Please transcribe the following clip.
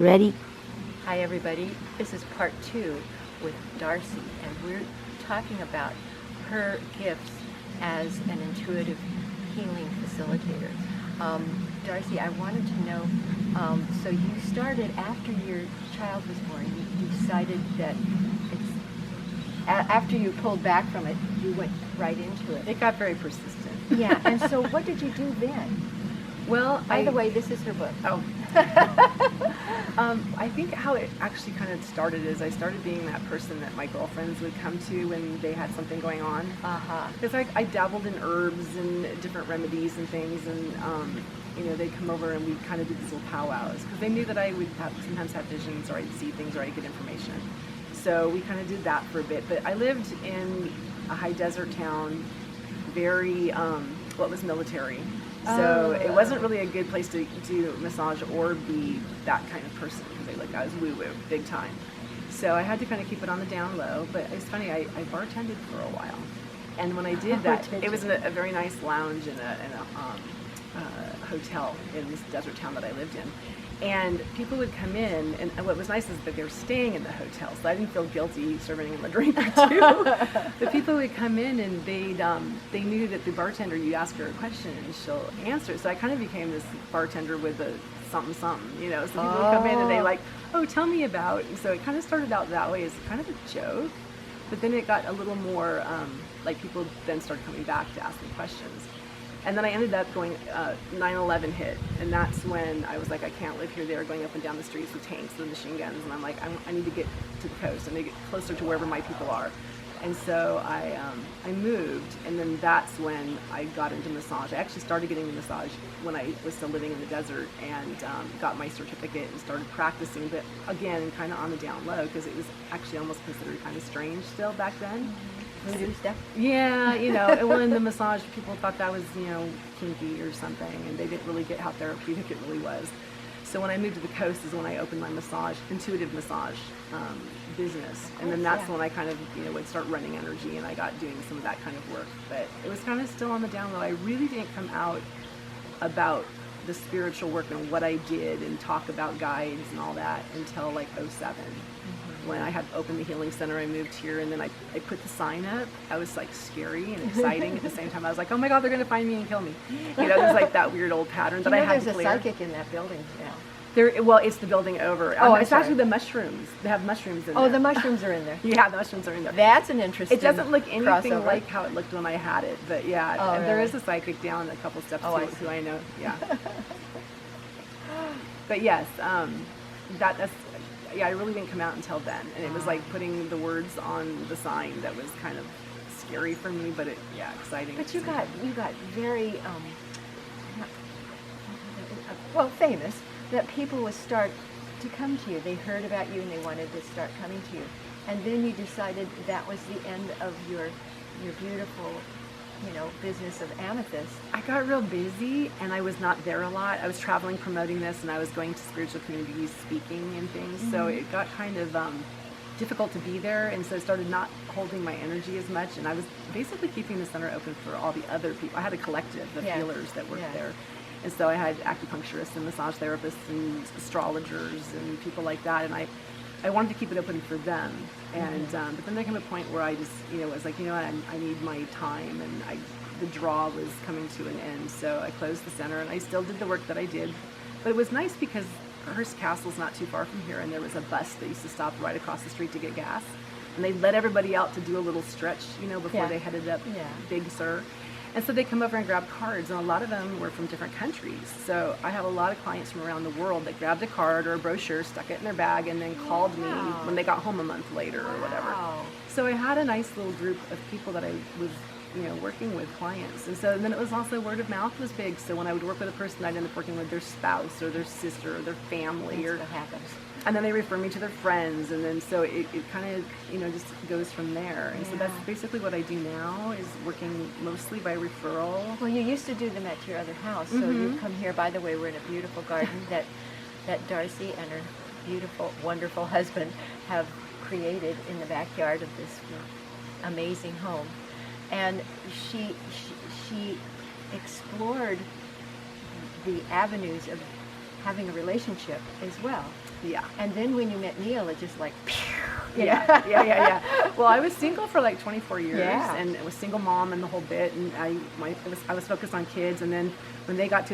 Ready? Hi everybody, this is part 2 with Darcy, and we're talking about her gifts as an intuitive healing facilitator. Darcy, I wanted to know, so you started after your child was born, you decided that after you pulled back from it, you went right into it. It got very persistent. Yeah, and so what did you do then? Well, By the way, this is her book. Oh. I think how it actually kind of started is I started being that person that my girlfriends would come to when they had something going on. Because I dabbled in herbs and different remedies and things, and they'd come over and we'd kind of do these little powwows because they knew that I would sometimes have visions, or I'd see things, or I'd get information. So we kind of did that for a bit. But I lived in a high desert town, very it was military. So it wasn't really a good place to do massage or be that kind of person, because I was woo-woo big time. So I had to kind of keep it on the down low. But it's funny, I bartended for a while, and when I did that, it was in a very nice lounge in a hotel in this desert town that I lived in. And people would come in, and what was nice is that they were staying in the hotel, so I didn't feel guilty serving them a drink or two. The people would come in, and they knew that the bartender, you ask her a question and she'll answer. So I kind of became this bartender with a something. So people would come in and they tell me about. And so it kind of started out that way as kind of a joke, but then it got a little more people then started coming back to ask me questions. And then I ended up going, 9/11 hit, and that's when I was like, I can't live here. They were going up and down the streets with tanks and machine guns, and I'm like, I need to get to the coast. I need to get closer to wherever my people are. And so I moved, and then that's when I got into massage. I actually started getting the massage when I was still living in the desert, and got my certificate and started practicing, but again, kind of on the down low, because it was actually almost considered kind of strange still back then. Voodoo stuff? Yeah, well, in the massage, people thought that was, kinky or something, and they didn't really get how therapeutic it really was. So when I moved to the coast is when I opened my intuitive massage business, and then that's when I kind of, would start running energy, and I got doing some of that kind of work. But it was kind of still on the down low. I really didn't come out about the spiritual work and what I did and talk about guides and all that until like 2007. When I had opened the healing center, I moved here, and then I put the sign up. I was like scary and exciting at the same time. I was like, oh my God, they're going to find me and kill me. There's like that weird old pattern that I had to clear. There's a psychic in that building now. Well, it's the building over. It's actually the mushrooms. They have mushrooms in there. Oh, the mushrooms are in there. Yeah, the mushrooms are in there. That's an interesting It doesn't look anything crossover. like how it looked when I had it, but yeah, and there is a psychic down a couple steps who I know. Yeah. But yes, that's. Yeah, I really didn't come out until then, and it was like putting the words on the sign that was kind of scary for me, but exciting. But you got very famous, that people would start to come to you. They heard about you and they wanted to start coming to you, and then you decided that was the end of your beautiful business of amethyst. I got real busy, and I was not there a lot. I was traveling promoting this, and I was going to spiritual communities speaking and things, so it got kind of difficult to be there, and so I started not holding my energy as much, and I was basically keeping the center open for all the other people. I had a collective of healers that worked there, and so I had acupuncturists and massage therapists and astrologers and people like that, and I wanted to keep it open for them, and but then there came a point where I just, was like, I need my time, and the draw was coming to an end, so I closed the center, and I still did the work that I did, but it was nice because Hearst Castle's not too far from here, and there was a bus that used to stop right across the street to get gas, and they let everybody out to do a little stretch, before they headed up Big Sur. And so they come over and grab cards, and a lot of them were from different countries. So I have a lot of clients from around the world that grabbed a card or a brochure, stuck it in their bag, and then called me when they got home a month later or whatever. So I had a nice little group of people that I was, working with, clients. And so then it was also word of mouth was big. So when I would work with a person, I'd end up working with their spouse or their sister or their family. That's what happens. And then they refer me to their friends, and then so it kind of, just goes from there. And so that's basically what I do now, is working mostly by referral. Well, you used to do them at your other house, so you come here. By the way, we're in a beautiful garden that Darcy and her beautiful, wonderful husband have created in the backyard of this amazing home. And she explored the avenues of having a relationship as well. Yeah. And then when you met Neil, it just like, Yeah. Well, I was single for like 24 years, Yeah. and I was single mom and the whole bit, and I was focused on kids, and then when they got to